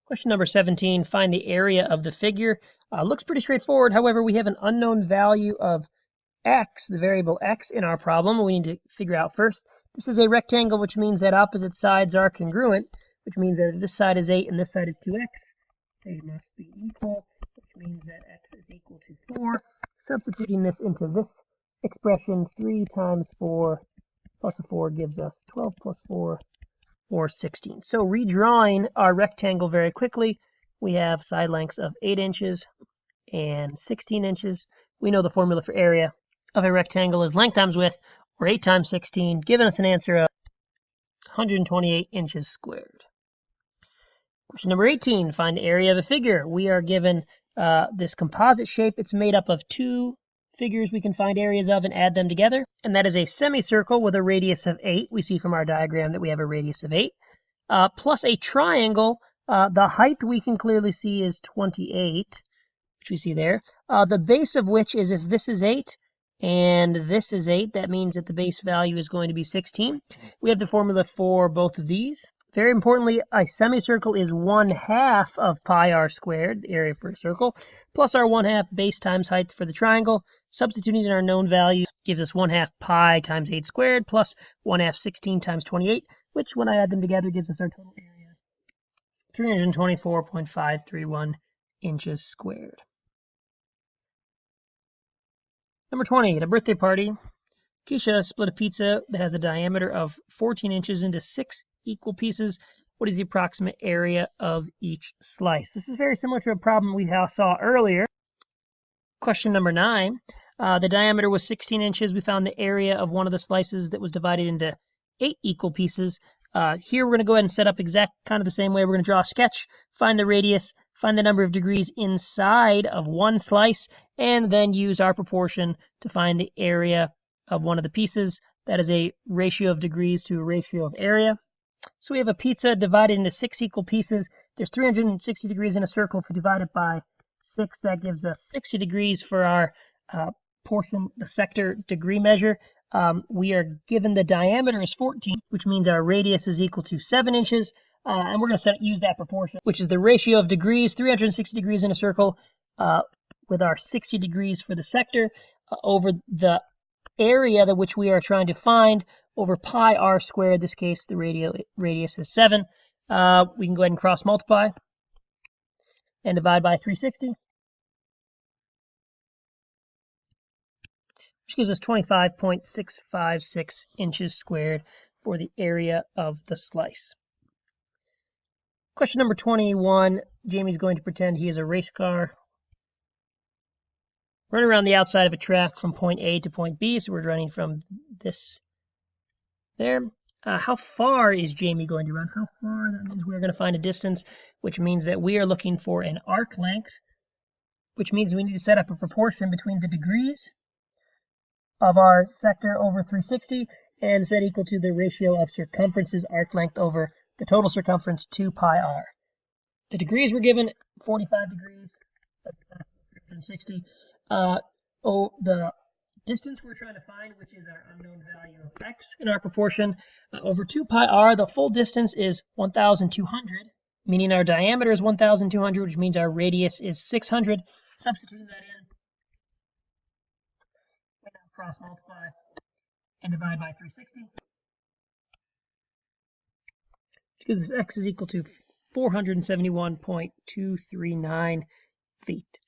Question number 17, find the area of the figure. Looks pretty straightforward. However, we have an unknown value of x, the variable x, in our problem. We need to figure out first. This is a rectangle, which means that opposite sides are congruent, which means that if this side is 8 and this side is 2x, they must be equal, which means that x is equal to 4. Substituting this into this expression, 3 times 4 plus a 4 gives us 12 plus 4, or 16. So redrawing our rectangle very quickly, we have side lengths of 8 inches and 16 inches. We know the formula for area of a rectangle is length times width, or 8 times 16, giving us an answer of 128 inches squared. Question number 18, find the area of a figure. We are given this composite shape. It's made up of two figures we can find areas of and add them together, and that is a semicircle with a radius of 8. We see from our diagram that we have a radius of 8, plus a triangle. The height we can clearly see is 28, which we see there. The base of which is, if this is 8 and this is 8, that means that the base value is going to be 16. We have the formula for both of these. Very importantly, a semicircle is 1/2 of pi r squared, the area for a circle, plus our 1/2 base times height for the triangle. Substituting in our known value gives us 1/2 pi times 8 squared plus 1/2 16 times 28, which when I add them together gives us our total area, 324.531 inches squared. Number 20, at a birthday party, Keisha split a pizza that has a diameter of 14 inches into 6 equal pieces. What is the approximate area of each slice? This is very similar to a problem we saw earlier. Question number 9. The diameter was 16 inches. We found the area of one of the slices that was divided into 8 equal pieces. Here we're going to go ahead and set up kind of the same way. We're going to draw a sketch, find the radius, find the number of degrees inside of one slice, and then use our proportion to find the area of one of the pieces. That is a ratio of degrees to a ratio of area. So we have a pizza divided into 6 equal pieces. There's 360 degrees in a circle. If we divide it by 6, that gives us 60 degrees for our portion, the sector degree measure. We are given the diameter is 14, which means our radius is equal to 7 inches. And we're going to use that proportion, which is the ratio of degrees, 360 degrees in a circle, with our 60 degrees for the sector, over the area that which we are trying to find, over pi r squared. In this case, the radius is 7. We can go ahead and cross multiply and divide by 360, which gives us 25.656 inches squared for the area of the slice. Question number 21, Jamie's going to pretend he is a race car running around the outside of a track from point A to point B. So we're running from this there. How far is Jamie going to run? How far? That means we're going to find a distance, which means that we are looking for an arc length, which means we need to set up a proportion between the degrees of our sector over 360 and set equal to the ratio of circumference's arc length over the total circumference 2 pi r. The degrees were given 45 degrees, 360. The distance we're trying to find, which is our unknown value of x in our proportion, over 2 pi r, the full distance is 1,200, meaning our diameter is 1,200, which means our radius is 600. Substituting that in, we now cross multiply and divide by 360, which gives us x is equal to 471.239 feet.